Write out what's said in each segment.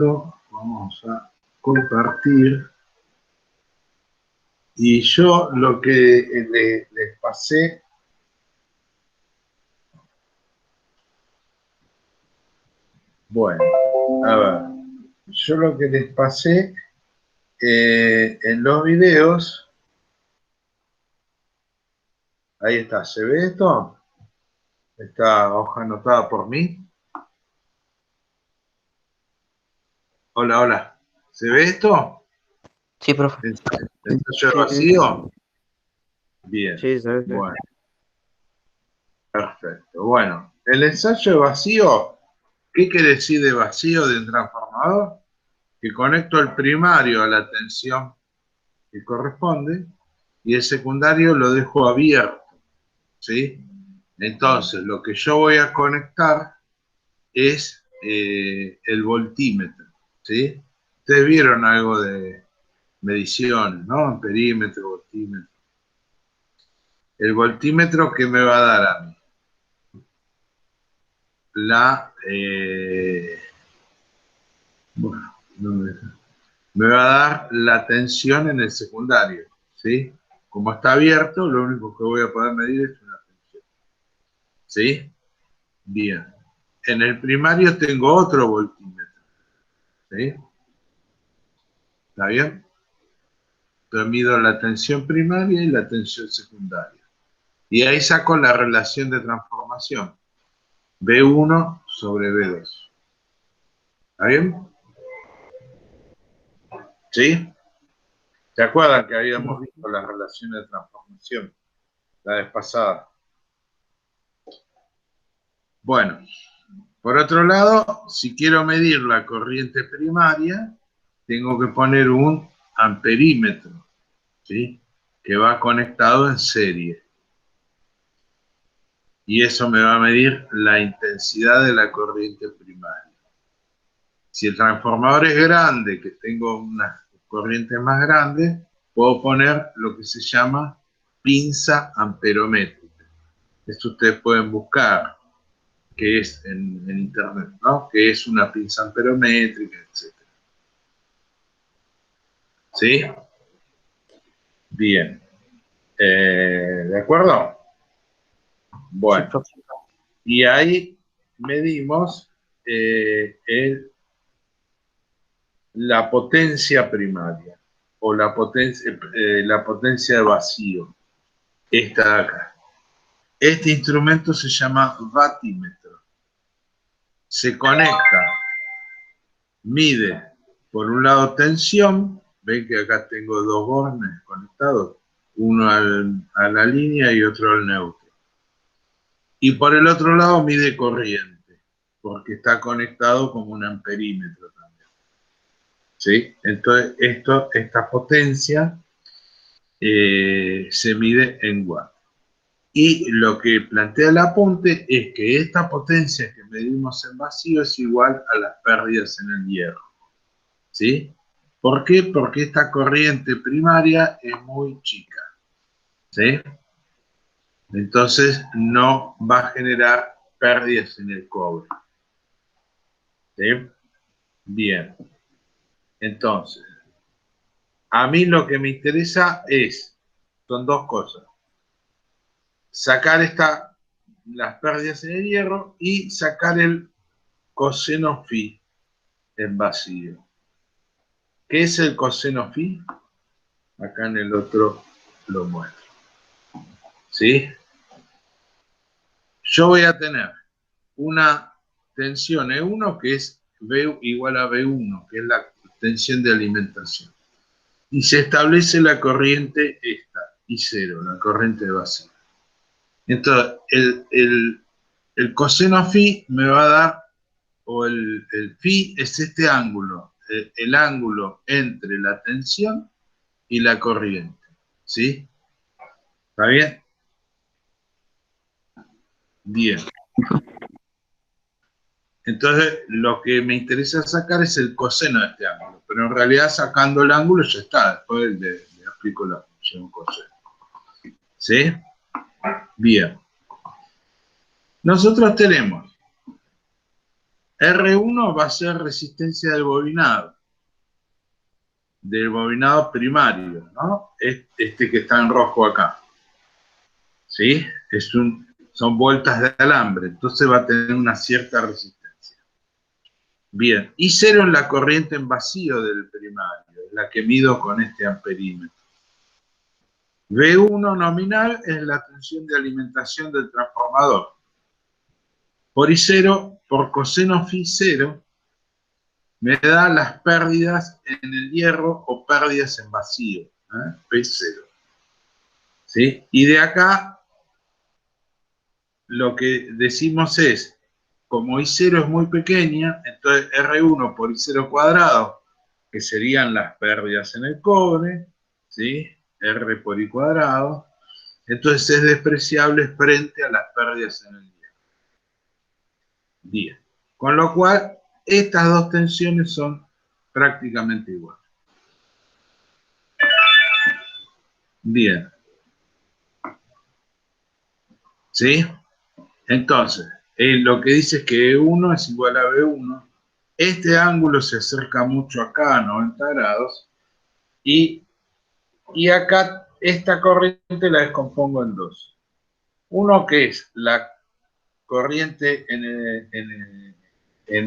Vamos a compartir. Y yo lo que les pasé, bueno, a ver, yo lo que les pasé en los videos, ahí está, ¿se ve esto? Esta hoja anotada por mí. Hola, hola, ¿se ve esto? Sí, profe. ¿Ensayo Sí, sí, vacío? Bien, sí, sí, sí. bueno, perfecto. Bueno, el ensayo de vacío, ¿qué quiere decir de vacío de un transformador? Que conecto el primario a la tensión que corresponde y el secundario lo dejo abierto, ¿sí? Entonces, lo que yo voy a conectar es el voltímetro, ¿sí? Ustedes vieron algo de mediciones, ¿no? Amperímetro, voltímetro. El voltímetro, ¿qué me va a dar a mí? Bueno, no me va a dar la tensión en el secundario, ¿sí? Como está abierto, lo único que voy a poder medir es una tensión, ¿sí? Bien. En el primario tengo otro voltímetro, ¿sí? ¿Está bien? Entonces mido la tensión primaria y la tensión secundaria. Y ahí saco la relación de transformación. B1 sobre B2. ¿Está bien? ¿Sí? ¿Se acuerdan que habíamos visto las relaciones de transformación la vez pasada? Bueno, por otro lado, si quiero medir la corriente primaria, tengo que poner un amperímetro, ¿sí? Que va conectado en serie. Y eso me va a medir la intensidad de la corriente primaria. Si el transformador es grande, que tengo una corriente más grande, puedo poner lo que se llama pinza amperométrica. Esto ustedes pueden buscar, que es en internet, ¿no? Que es una pinza amperométrica, etc. ¿Sí? Bien. ¿De acuerdo? Sí, Bueno. profe. Y ahí medimos la potencia primaria o la potencia de vacío. Esta de acá. Este instrumento se llama vatímetro. Se conecta, mide por un lado tensión, ven que acá tengo dos bornes conectados, uno a la línea y otro al neutro. Y por el otro lado mide corriente, porque está conectado como un amperímetro también. ¿Sí? Entonces, esta potencia se mide en watts. Y lo que plantea el apunte es que esta potencia que medimos en vacío es igual a las pérdidas en el hierro. ¿Sí? ¿Por qué? Porque esta corriente primaria es muy chica. ¿Sí? Entonces no va a generar pérdidas en el cobre. ¿Sí? Bien. Entonces, a mí lo que me interesa son dos cosas. Sacar las pérdidas en el hierro y sacar el coseno phi en vacío. ¿Qué es el coseno phi? Acá en el otro lo muestro. ¿Sí? Yo voy a tener una tensión E1 que es B igual a B1, que es la tensión de alimentación. Y se establece la corriente esta, I0, la corriente de vacío. Entonces, el coseno phi me va a dar, o el phi es este ángulo, el ángulo entre la tensión y la corriente. ¿Sí? ¿Está bien? Bien. Entonces, lo que me interesa sacar es el coseno de este ángulo, pero en realidad sacando el ángulo ya está, después le explico la función coseno. ¿Sí? Bien. Nosotros tenemos R1 va a ser resistencia del bobinado primario, ¿no? Este que está en rojo acá, ¿sí? Son vueltas de alambre, entonces va a tener una cierta resistencia. Bien, I0 es la corriente en vacío del primario, es la que mido con este amperímetro. V1 nominal es la tensión de alimentación del transformador. Por I0, por coseno Φ0, me da las pérdidas en el hierro o pérdidas en vacío, P0. ¿Sí? Y de acá lo que decimos es, como I0 es muy pequeña, entonces R1 por I0 cuadrado, que serían las pérdidas en el cobre, ¿sí? R por I cuadrado, entonces es despreciable frente a las pérdidas en el hierro. Bien. Con lo cual, estas dos tensiones son prácticamente iguales. Bien. ¿Sí? Entonces, lo que dice es que E1 es igual a B1. Este ángulo se acerca mucho acá a 90 grados. Y acá esta corriente la descompongo en dos. Uno que es la corriente en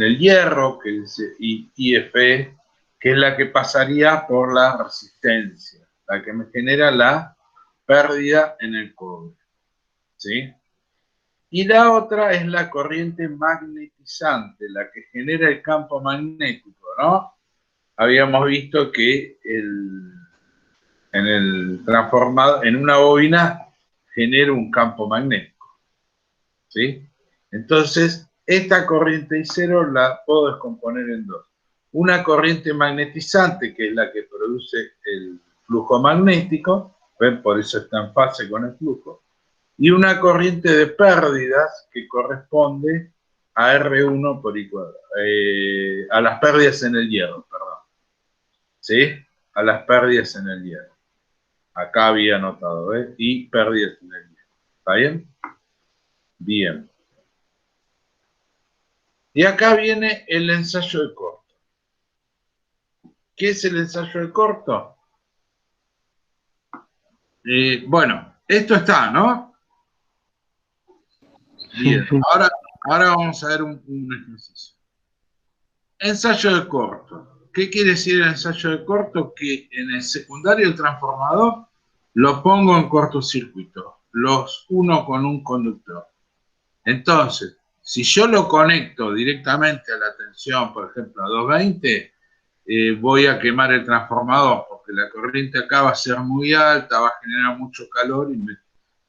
el hierro, que es IF, que es la que pasaría por la resistencia, la que me genera la pérdida en el cobre. ¿Sí? Y la otra es la corriente magnetizante, la que genera el campo magnético, ¿no? Habíamos visto que en el transformador, en una bobina, genera un campo magnético, ¿sí? Entonces, esta corriente I0 la puedo descomponer en dos. Una corriente magnetizante, que es la que produce el flujo magnético, ¿ven? Por eso está en fase con el flujo, y una corriente de pérdidas que corresponde a R1 por I cuadrado, a las pérdidas en el hierro, perdón. ¿Sí? A las pérdidas en el hierro. Acá había anotado, ¿eh? Y pérdidas en el hierro. ¿Está bien? Bien. Y acá viene el ensayo de corto. ¿Qué es el ensayo de corto? Bueno, esto está, ¿no? Bien. Ahora vamos a ver un ejercicio. Ensayo de corto. ¿Qué quiere decir el ensayo de corto? Que en el secundario del transformador lo pongo en cortocircuito, los uno con un conductor. Entonces, si yo lo conecto directamente a la tensión, por ejemplo, a 220, voy a quemar el transformador, porque la corriente acá va a ser muy alta, va a generar mucho calor y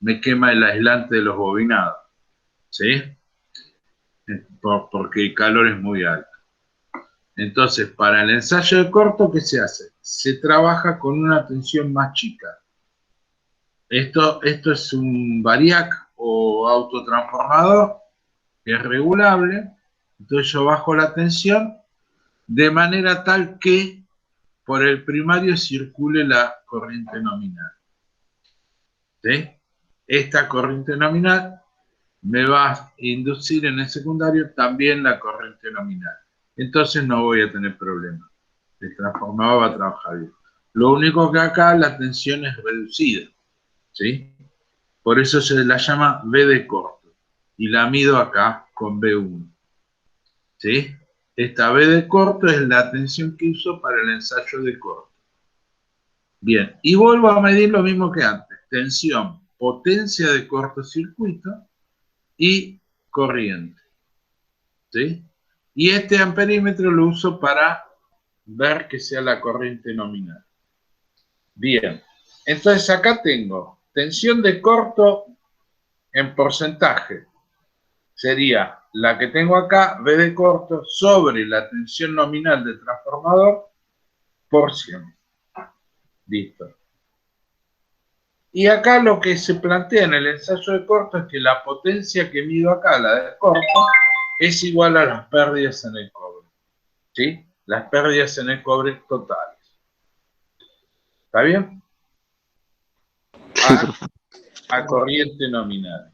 me quema el aislante de los bobinados. ¿Sí? Porque el calor es muy alto. Entonces, para el ensayo de corto, ¿qué se hace? Se trabaja con una tensión más chica. Esto es un variac o autotransformador que es regulable. Entonces yo bajo la tensión de manera tal que por el primario circule la corriente nominal. ¿Sí? Esta corriente nominal me va a inducir en el secundario también la corriente nominal. Entonces no voy a tener problema. El transformador va a trabajar bien. Lo único que acá la tensión es reducida, ¿sí? Por eso se la llama V de corto. Y la mido acá con V1, ¿sí? Esta V de corto es la tensión que uso para el ensayo de corto. Bien, y vuelvo a medir lo mismo que antes. Tensión, potencia de cortocircuito y corriente, ¿sí? Y este amperímetro lo uso para ver que sea la corriente nominal. Bien, entonces acá tengo tensión de corto en porcentaje. Sería la que tengo acá, V de corto, sobre la tensión nominal del transformador por 100. Listo. Y acá lo que se plantea en el ensayo de corto es que la potencia que mido acá, la de corto, es igual a las pérdidas en el cobre. ¿Sí? Las pérdidas en el cobre totales. ¿Está bien? A corriente nominal.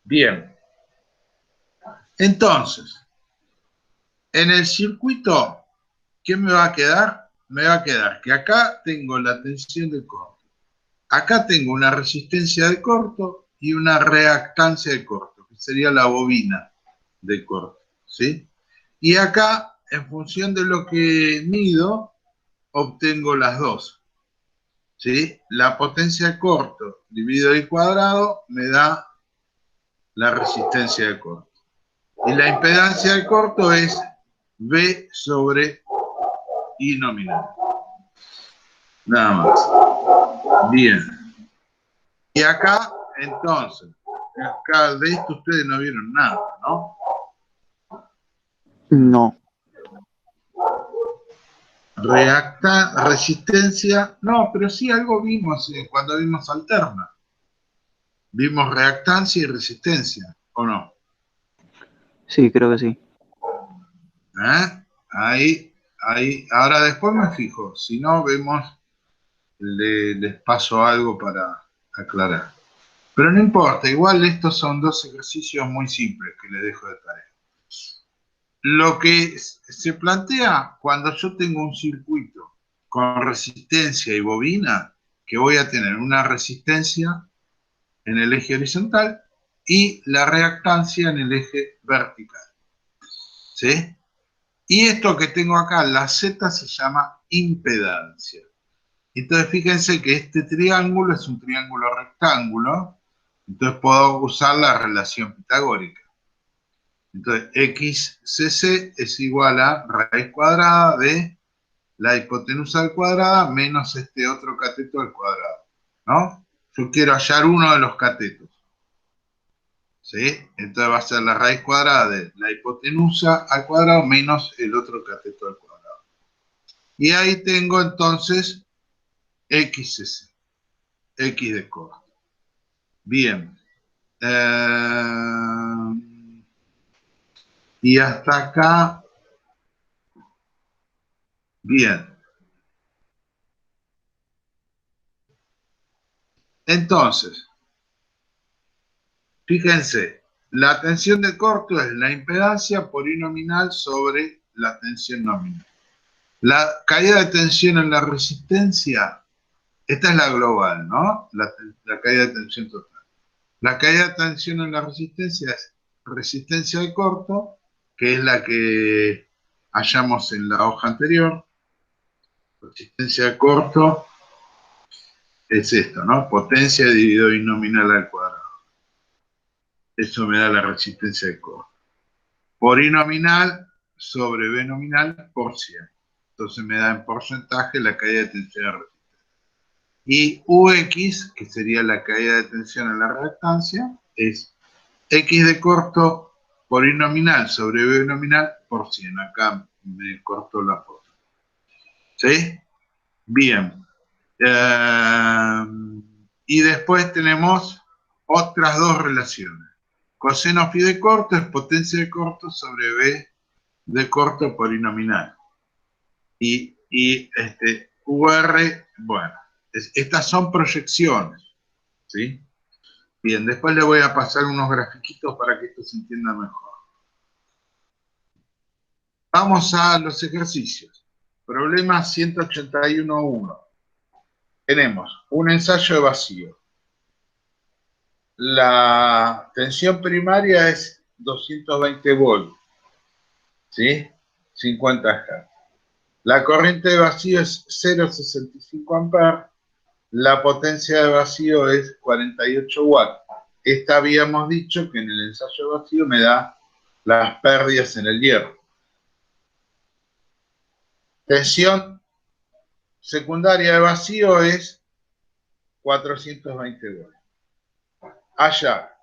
Bien. Entonces, En el circuito, ¿qué me va a quedar? Me va a quedar que acá tengo la tensión de corto. Acá tengo una resistencia de corto y una reactancia de corto, que sería la bobina de corto, ¿sí? Y acá, en función de lo que mido, obtengo las dos, ¿sí? La potencia de corto dividido al cuadrado me da la resistencia de corto. Y la impedancia de corto es V sobre I nominal. Nada más. Bien. Y acá, entonces, acá de esto ustedes no vieron nada, ¿no? No. Resistencia, no, pero sí algo vimos cuando vimos alterna. Vimos reactancia y resistencia, ¿o no? Sí, creo que sí. Ahí, ahora después me fijo, si no vemos, les paso algo para aclarar. Pero no importa, igual estos son dos ejercicios muy simples que les dejo de tarea. Lo que se plantea cuando yo tengo un circuito con resistencia y bobina, que voy a tener una resistencia en el eje horizontal y la reactancia en el eje vertical. ¿Sí? Y esto que tengo acá, la Z, se llama impedancia. Entonces fíjense que este triángulo es un triángulo rectángulo, entonces puedo usar la relación pitagórica. Entonces XCC es igual a raíz cuadrada de la hipotenusa al cuadrado menos este otro cateto al cuadrado, ¿no? Yo quiero hallar uno de los catetos, ¿sí? Entonces va a ser la raíz cuadrada de la hipotenusa al cuadrado menos el otro cateto al cuadrado. Y ahí tengo entonces XCC, X de corto. Bien. Y hasta acá, bien. Entonces, fíjense, la tensión de corto es la impedancia por I nominal sobre la tensión nominal. La caída de tensión en la resistencia, esta es la global, ¿no? La caída de tensión total. La caída de tensión en la resistencia es resistencia de corto, que es la que hallamos en la hoja anterior. Resistencia de corto es esto, ¿no? Potencia dividido I nominal al cuadrado. Eso me da la resistencia de corto. Por I nominal sobre B nominal por 100. Entonces me da en porcentaje la caída de tensión de resistencia. Y UX, que sería la caída de tensión en la reactancia, es X de corto por I nominal sobre B nominal por 100. Acá me cortó la foto. ¿Sí? Bien. Y después tenemos otras dos relaciones. Coseno phi de corto es potencia de corto sobre B de corto por I nominal. Y UR, bueno, estas son proyecciones, ¿sí? Bien, después le voy a pasar unos grafiquitos para que esto se entienda mejor. Vamos a los ejercicios. Problema 181.1. Tenemos un ensayo de vacío. La tensión primaria es 220 volts, ¿sí? 50 Hz. La corriente de vacío es 0,65 amperes. La potencia de vacío es 48 watts. Esta habíamos dicho que en el ensayo de vacío me da las pérdidas en el hierro. Tensión secundaria de vacío es 420 volts. Hallar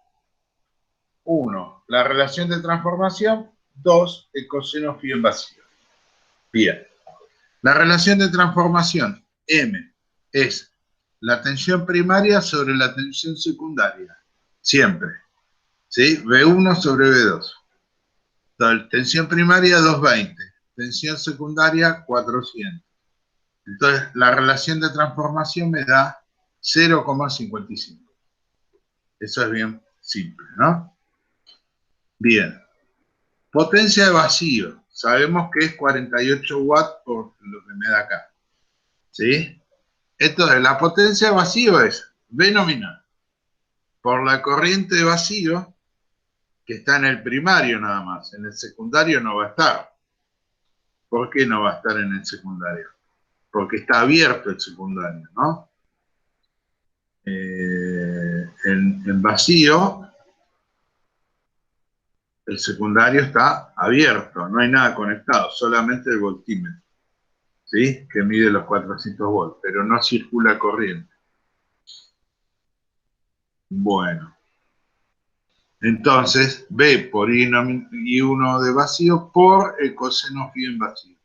1. La relación de transformación. 2. El coseno phi en vacío. Bien. La relación de transformación, M, es la tensión primaria sobre la tensión secundaria. Siempre. ¿Sí? V1 sobre V2. Entonces, tensión primaria 220. Tensión secundaria 400. Entonces, la relación de transformación me da 0,55. Eso es bien simple, ¿no? Bien. Potencia de vacío. sabemos que es 48 watts por lo que me da acá. ¿Sí? Entonces, la potencia de vacío es V nominal por la corriente de vacío que está en el primario nada más. En el secundario no va a estar. ¿Por qué no va a estar en el secundario? Porque está abierto el secundario, ¿no? En vacío, el secundario está abierto, no hay nada conectado, solamente el voltímetro, ¿sí? Que mide los 400 volts, pero no circula corriente. Bueno, entonces V por I1 de vacío por el coseno phi en vacío.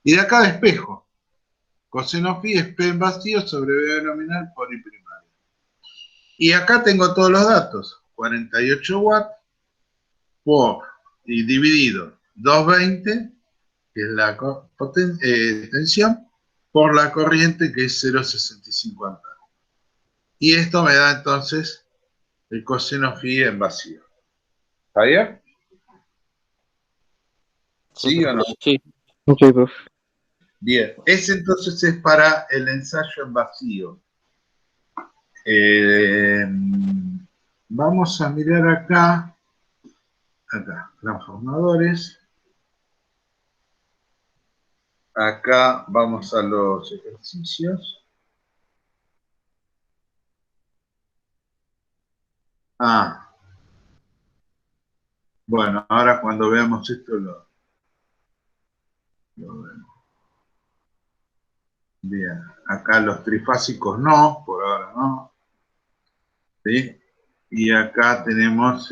Y de acá despejo. Coseno phi es P en vacío sobre V nominal por I primario. Y acá tengo todos los datos. 48 watts por, y dividido 220, que es la tensión, por la corriente, que es 0,65 amperes. Y esto me da entonces el coseno phi en vacío. ¿Está bien? ¿Sí o no? Sí. Ok, profe. Bien. Ese entonces es para el ensayo en vacío. Vamos a mirar acá, transformadores. Acá vamos a los ejercicios. Bueno, ahora cuando veamos esto lo vemos. Bien, acá los trifásicos no, por ahora no. ¿Sí? Y acá tenemos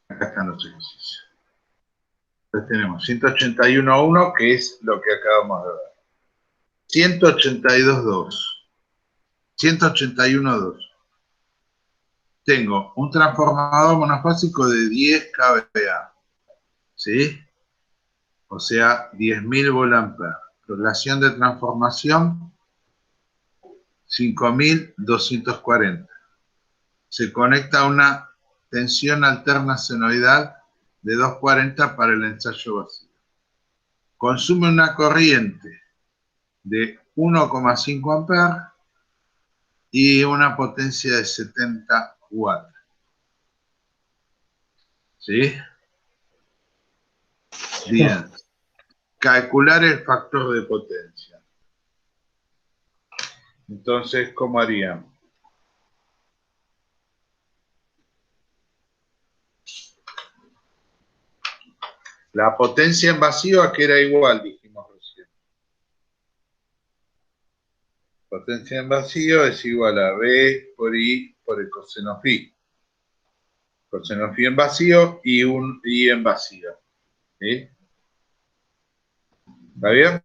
acá están los ejercicios. Entonces tenemos 181.1, que es lo que acabamos de ver. 182.2. 181.2. Tengo un transformador monofásico de 10 kVA. ¿Sí? O sea, 10.000 volt-ampere. Relación de transformación, 5.240. Se conecta a una tensión alterna senoidal de 240 para el ensayo vacío. Consume una corriente de 1,5 amperes y una potencia de 70 watts. ¿Sí? Bien. Calcular el factor de potencia. Entonces, ¿cómo haríamos? La potencia en vacío, ¿a qué era igual? Dijimos recién. Potencia en vacío es igual a V por I por el coseno phi. Coseno phi en vacío y un I en vacío. ¿Sí? ¿Está bien?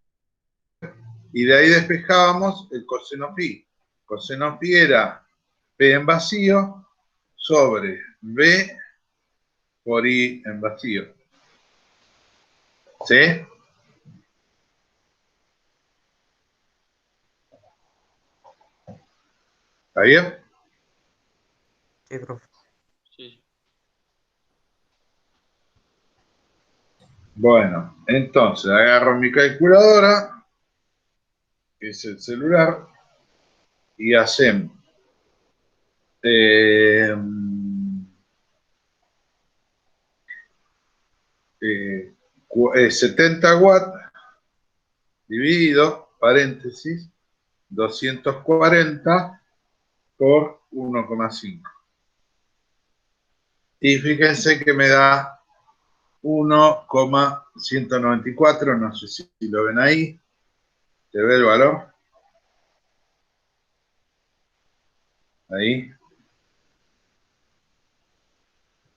Y de ahí despejábamos el coseno phi. Coseno phi era P en vacío sobre V por I en vacío. ¿Sí? ¿Está bien? Sí, profe. Sí. Bueno, entonces agarro mi calculadora, que es el celular, y hacemos 70 watts dividido, paréntesis, 240 por 1,5. Y fíjense que me da 1,194, no sé si lo ven ahí. ¿Se ve el valor? Ahí.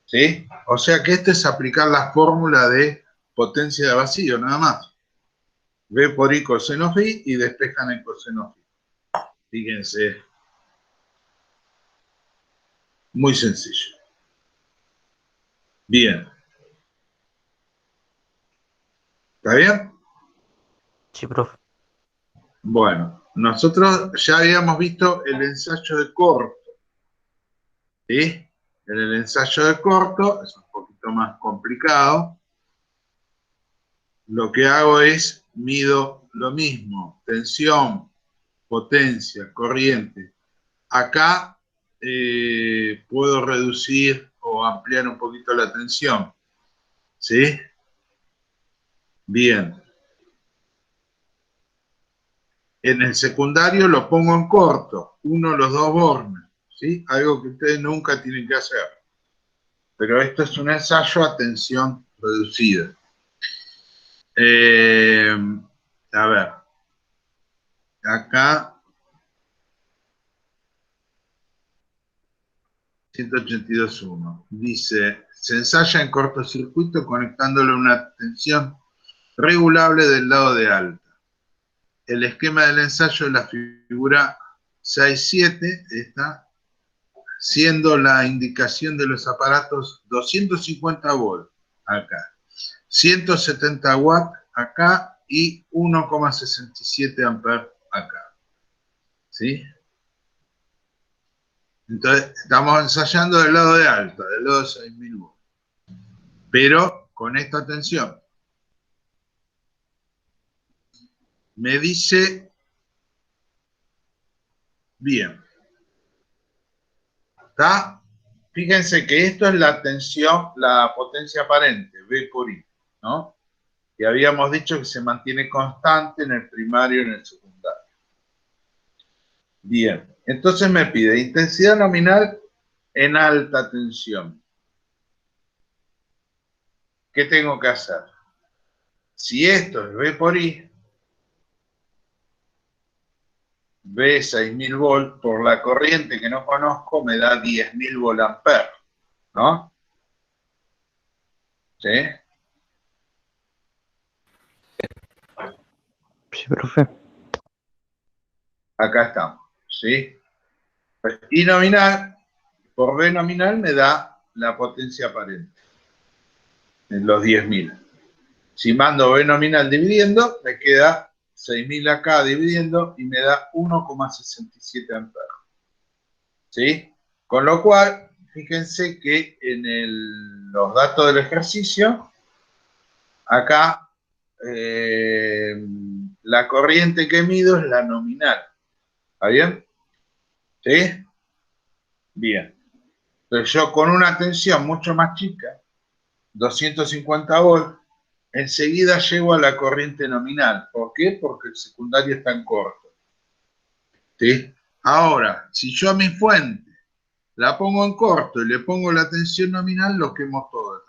¿Sí? O sea que este es aplicar la fórmula de potencia de vacío, nada más. V por I coseno phi y despejan el coseno phi. Fíjense. Muy sencillo. Bien. ¿Está bien? Sí, profe. Bueno, nosotros ya habíamos visto el ensayo de corto. ¿Sí? En el ensayo de corto es un poquito más complicado. Lo que hago es mido lo mismo, tensión, potencia, corriente. Acá puedo reducir o ampliar un poquito la tensión. ¿Sí? Bien. En el secundario lo pongo en corto, uno de los dos bornes. ¿Sí? Algo que ustedes nunca tienen que hacer. Pero esto es un ensayo a tensión reducida. A ver. Acá 182.1. Dice, se ensaya en cortocircuito conectándole una tensión regulable del lado de alta. El esquema del ensayo de la figura 6.7 está siendo la indicación de los aparatos 250 volts acá, 170 watts acá y 1,67 amperes acá. ¿Sí? Entonces, estamos ensayando del lado de alta, del lado de 6.000 volts. Pero con esta tensión. Me dice, bien, ¿está? Fíjense que esto es la tensión, la potencia aparente, V por I, ¿no? Y habíamos dicho que se mantiene constante en el primario y en el secundario. Bien, entonces me pide intensidad nominal en alta tensión. ¿Qué tengo que hacer? Si esto es V por I, V 6.000 volts por la corriente que no conozco me da 10.000 volamperes, ¿no? ¿Sí? Sí, profe. Acá estamos, ¿sí? I nominal por V nominal me da la potencia aparente, en los 10.000. Si mando V nominal dividiendo, me queda 6.000 acá dividiendo y me da 1,67 amperes. ¿Sí? Con lo cual, fíjense que en los datos del ejercicio, acá la corriente que mido es la nominal. ¿Está bien? ¿Sí? Bien. Entonces yo con una tensión mucho más chica, 250 volts, enseguida llego a la corriente nominal. ¿Por qué? Porque el secundario está en corto. ¿Sí? Ahora, si yo a mi fuente la pongo en corto y le pongo la tensión nominal, lo quemo todo.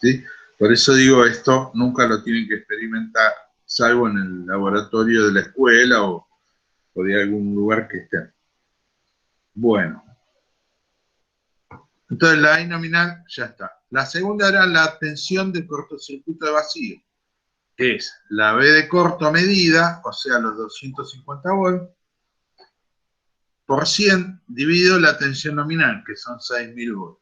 ¿Sí? Por eso digo, esto nunca lo tienen que experimentar, salvo en el laboratorio de la escuela o de algún lugar que estén. Bueno. Entonces la I nominal ya está. La segunda era la tensión de cortocircuito de vacío, que es la V de corto medida, o sea, los 250 volts, por 100 dividido la tensión nominal, que son 6.000 volts,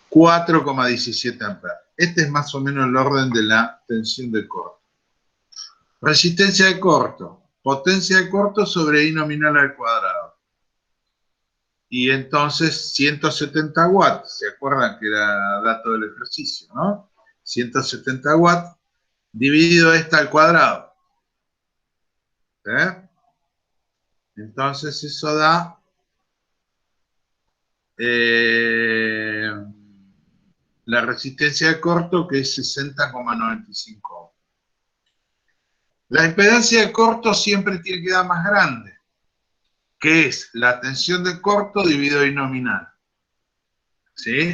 4,17 amperes. Este es más o menos el orden de la tensión de corto. Resistencia de corto, potencia de corto sobre I nominal al cuadrado. Y entonces 170 watts, ¿se acuerdan que era dato del ejercicio, no? 170 watts dividido esta al cuadrado. ¿Eh? Entonces eso da la resistencia de corto, que es 60,95. La impedancia de corto siempre tiene que dar más grande, que es la tensión de corto dividido I nominal. ¿Sí?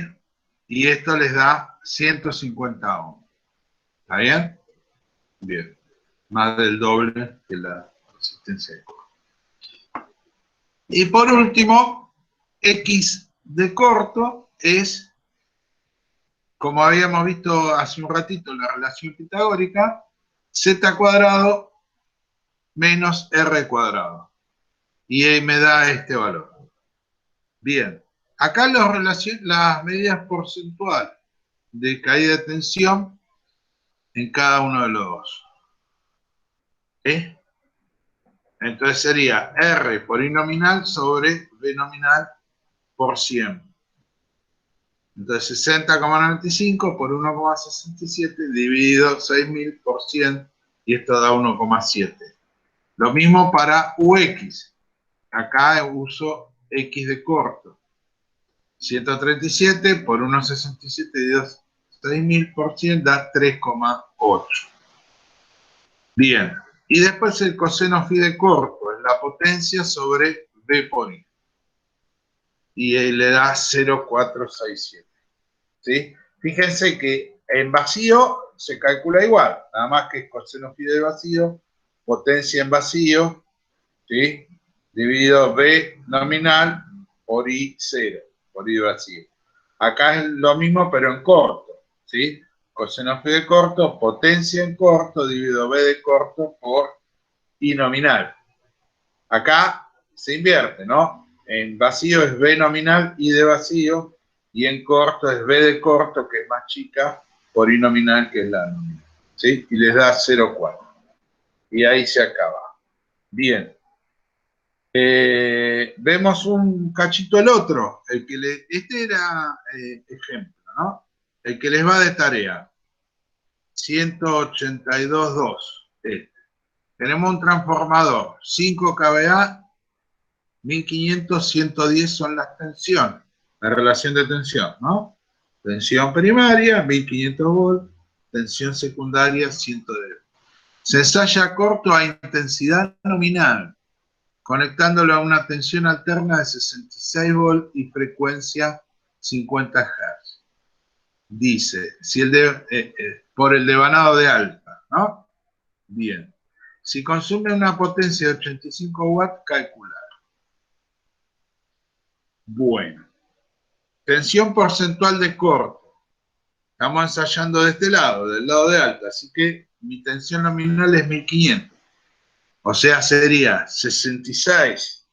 Y esto les da 150 ohms. ¿Está bien? Bien. Más del doble que la resistencia de corto. Y por último, X de corto es, como habíamos visto hace un ratito, la relación pitagórica, Z cuadrado menos R cuadrado. Y ahí me da este valor. Bien. Acá las medidas porcentuales de caída de tensión en cada uno de los dos. ¿Sí? Entonces sería R por I nominal sobre V nominal por 100. Entonces 60,95 por 1,67 dividido 6.000 por 100 y esto da 1,7. Lo mismo para UX. Acá uso X de corto. 137 por 1,67 dividido 6.000 por 100 da 3,8. Bien. Y después el coseno phi de corto es la potencia sobre B por I. Y le da 0,467. ¿Sí? Fíjense que en vacío se calcula igual, nada más que coseno phi de vacío, potencia en vacío, ¿sí? Dividido B nominal por I0, por I vacío. Acá es lo mismo, pero en corto, ¿sí? Coseno phi de corto, potencia en corto, dividido B de corto por I nominal. Acá se invierte, ¿no? En vacío es B nominal, I de vacío, y en corto es B de corto, que es más chica, por I nominal, que es la nominal, ¿sí? Y les da 0,4. Y ahí se acaba. Bien. Vemos un cachito el otro. Este era ejemplo, ¿no? El que les va de tarea. 182.2. Tenemos un transformador. 5 kVA, 1500, 110 son las tensiones. La relación de tensión, ¿no? Tensión primaria, 1500 volts. Tensión secundaria, 110. Se ensaya a corto a intensidad nominal, conectándolo a una tensión alterna de 66 volts y frecuencia 50 Hz. Dice, si por el devanado de alta, ¿no? Bien. Si consume una potencia de 85 watts, calcular. Bueno. Tensión porcentual de corto. Estamos ensayando de este lado, del lado de alta, así que mi tensión nominal es 1500. O sea, sería 66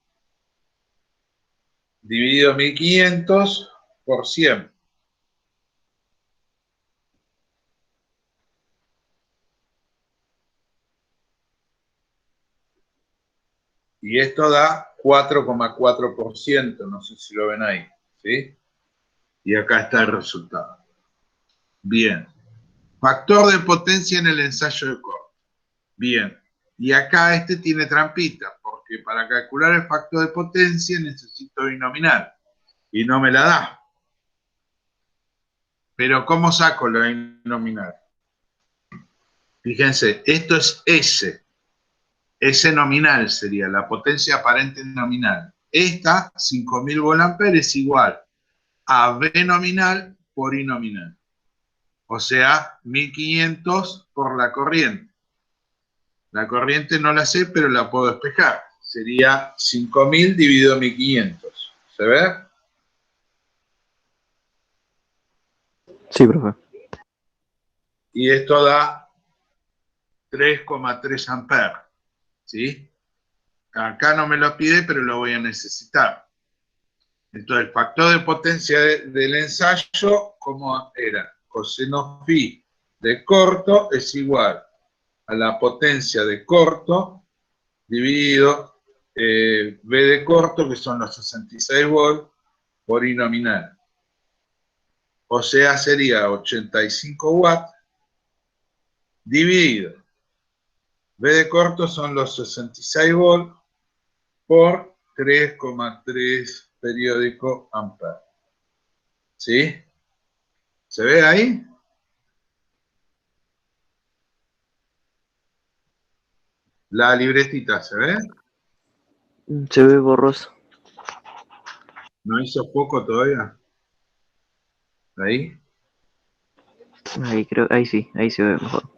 dividido 1500 por 100. Y esto da 4,4%, no sé si lo ven ahí, ¿sí? Y acá está el resultado. Bien. Factor de potencia en el ensayo de corto. Bien. Y acá este tiene trampita, porque para calcular el factor de potencia necesito binominal. Y no me la da. Pero ¿cómo saco la binominal? Fíjense, esto es S. S nominal sería la potencia aparente nominal. Esta, 5000 volamperes, es igual a B nominal por I nominal. O sea, 1500 por la corriente. La corriente no la sé, pero la puedo despejar. Sería 5000 dividido 1500. ¿Se ve? Sí, profe. Y esto da 3,3 amperes. ¿Sí? Acá no me lo pide, pero lo voy a necesitar. Entonces, el factor de potencia del ensayo, ¿cómo era? Coseno phi de corto es igual a la potencia de corto dividido B de corto, que son los 66 volts, por I nominal. O sea, sería 85 watts dividido. B de corto son los 66 volts por 3,3 periódico amperes. ¿Sí? ¿Se ve ahí? La libretita, ¿se ve? Se ve borroso. ¿No hizo poco todavía? ¿Ahí? Ahí creo, ahí sí, ahí se ve mejor.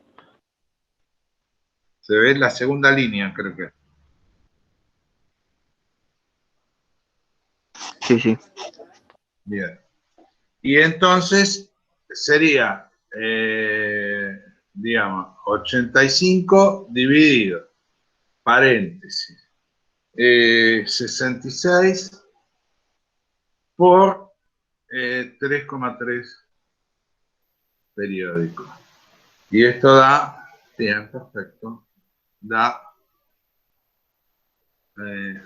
Se ve la segunda línea, creo que. Sí, sí. Bien. Y entonces sería, digamos, 85 dividido, paréntesis, 66 por 3,3 periódico. Y esto da, bien, perfecto, da,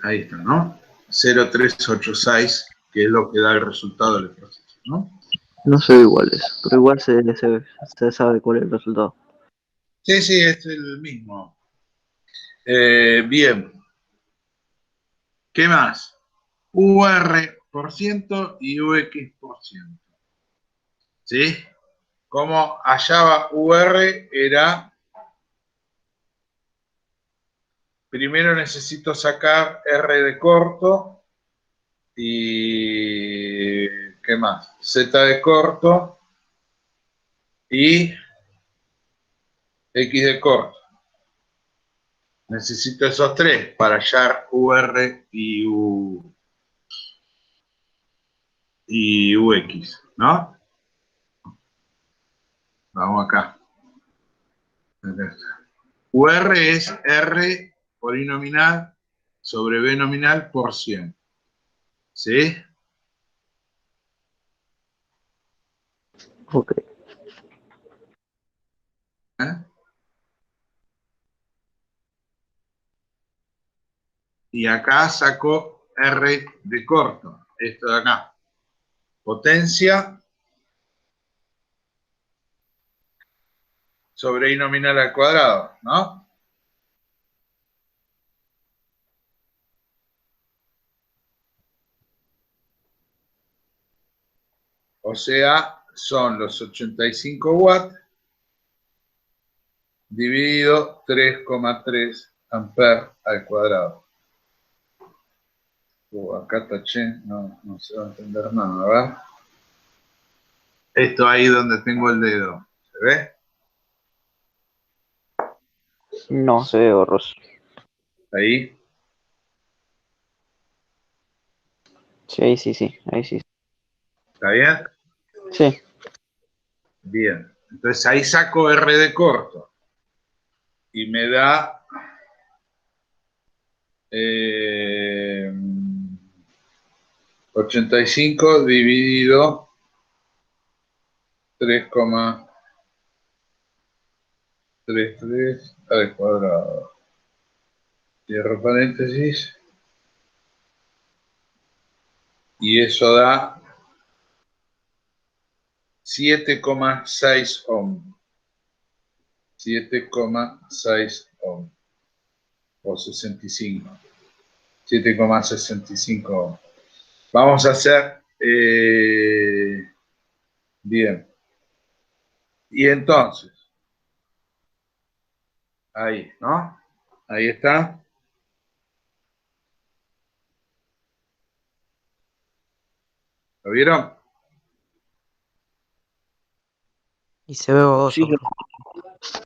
ahí está, ¿no? 0,386, que es lo que da el resultado del proceso, ¿no? No se ve iguales, pero igual se sabe cuál es el resultado. Sí, sí, es el mismo. Bien, ¿qué más? UR por ciento y UX por ciento. ¿Sí? Como hallaba UR era, primero necesito sacar R de corto y ¿qué más? Z de corto y X de corto. Necesito esos tres para hallar UR y UX, ¿no? Vamos acá. UR es R por I nominal sobre B nominal por 100. ¿Sí? Ok. ¿Eh? Y acá saco R de corto, esto de acá. Potencia sobre I nominal al cuadrado, ¿no? O sea, son los 85 watts dividido 3,3 amperes al cuadrado. Acá taché, no se va a entender nada, ¿verdad? Esto ahí donde tengo el dedo, ¿se ve? No, se ve borroso. Ahí, Sí, ahí sí, sí, ahí sí. ¿está bien? Sí, Bien. Entonces ahí saco R de corto y me da 85 dividido 3,33 al cuadrado. Cierro paréntesis. Y eso da 7,6 ohm. 7,6 ohm. O 65. 7,65 ohm. Vamos a hacer bien. Y entonces, ahí, ¿no? Ahí está. ¿Lo vieron? Y se ve sí, borroso, yo, profe.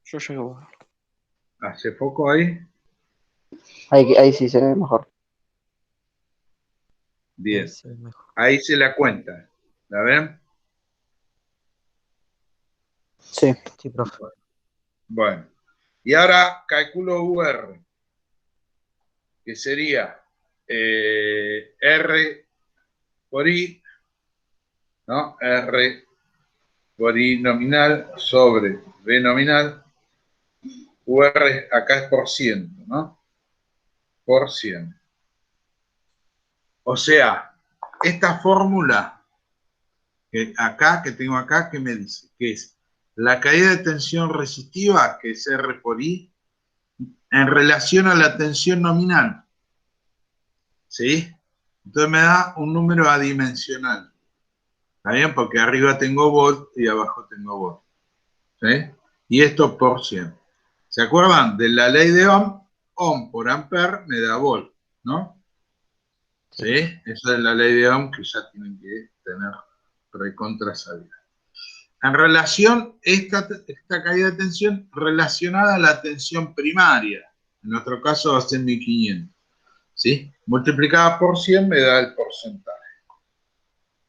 yo llego. Hace poco ahí. Ahí sí se ve mejor. Ahí Bien. se ve mejor. Ahí se la cuenta. ¿La ven? Sí. Sí, profe. Bueno. Y ahora calculo UR, que sería R por I, ¿no? R por I nominal sobre B nominal. UR acá es por ciento, ¿no? Por ciento. O sea, esta fórmula que tengo acá, que me dice que es la caída de tensión resistiva, que es R por I, en relación a la tensión nominal. ¿Sí? Entonces me da un número adimensional. ¿Está bien? Porque arriba tengo volt y abajo tengo volt. ¿Sí? Y esto por 100. ¿Se acuerdan de la ley de Ohm? Ohm por ampere me da volt, ¿no? Sí, ¿Sí? profe. Esa es la ley de Ohm que ya tienen que tener recontra sabida. En relación, esta caída de tensión relacionada a la tensión primaria. En nuestro caso va a ser 1500. ¿Sí? Multiplicada por 100 me da el porcentaje.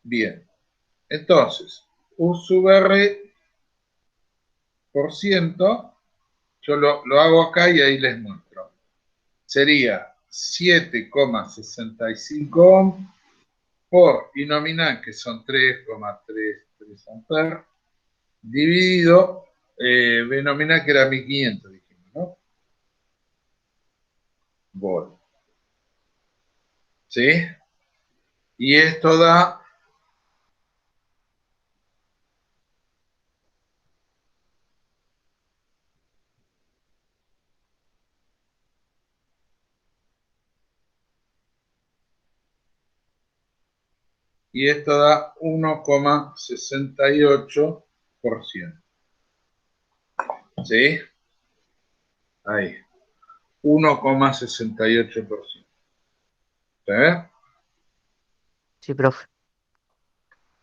Bien. Entonces, U sub R por ciento, yo lo hago acá y ahí les muestro. Sería 7,65 ohm por I nominal, que son 3,33 amperes, dividido B nominal, que era 1500, dijimos, ¿no? Volt. ¿Sí? Y esto da y esto da 1,68%. ¿Sí? Ahí. 1,68%. ¿Se ve? Sí, profe.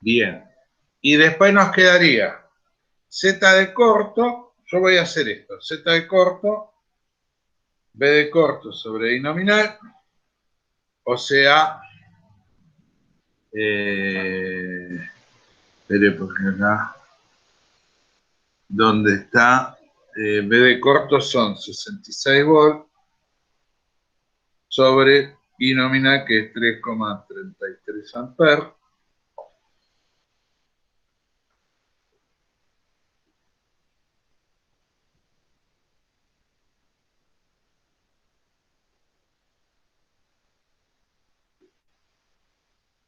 Bien. Y después nos quedaría Z de corto. Yo voy a hacer esto. Z de corto, B de corto sobre I nominal. O sea, espere porque acá, donde está B de corto son 66 volts sobre I nominal, que es 3,33 amperes.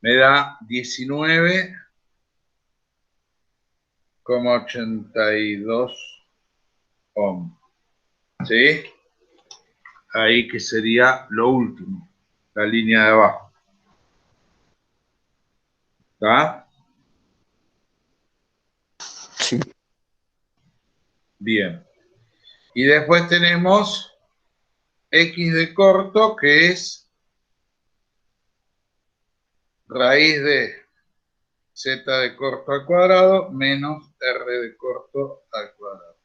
Me da 19,82 ohms. ¿Sí? Ahí que sería lo último, la línea de abajo. ¿Está? Sí. Bien. Y después tenemos X de corto, que es raíz de Z de corto al cuadrado menos R de corto al cuadrado.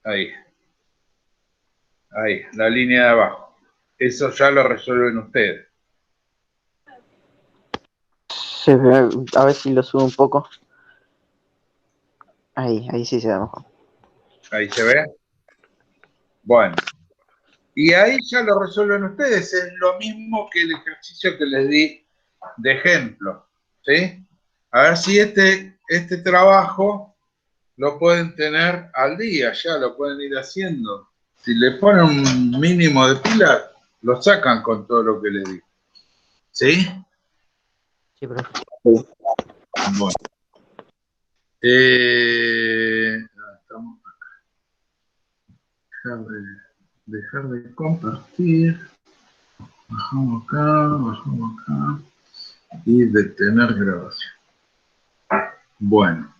Ahí. Ahí, la línea de abajo. Eso ya lo resuelven ustedes. Se ve, a ver si lo subo un poco. Ahí sí se ve mejor. Ahí se ve. Bueno. Y ahí ya lo resuelven ustedes. Es lo mismo que el ejercicio que les di de ejemplo. ¿Sí? A ver si este trabajo lo pueden tener al día, ya lo pueden ir haciendo. Si le ponen un mínimo de pila, lo sacan con todo lo que les di. ¿Sí? Sí, profe. Bueno. Estamos acá. Dejar de compartir. Bajamos acá. Y detener grabación. Bueno.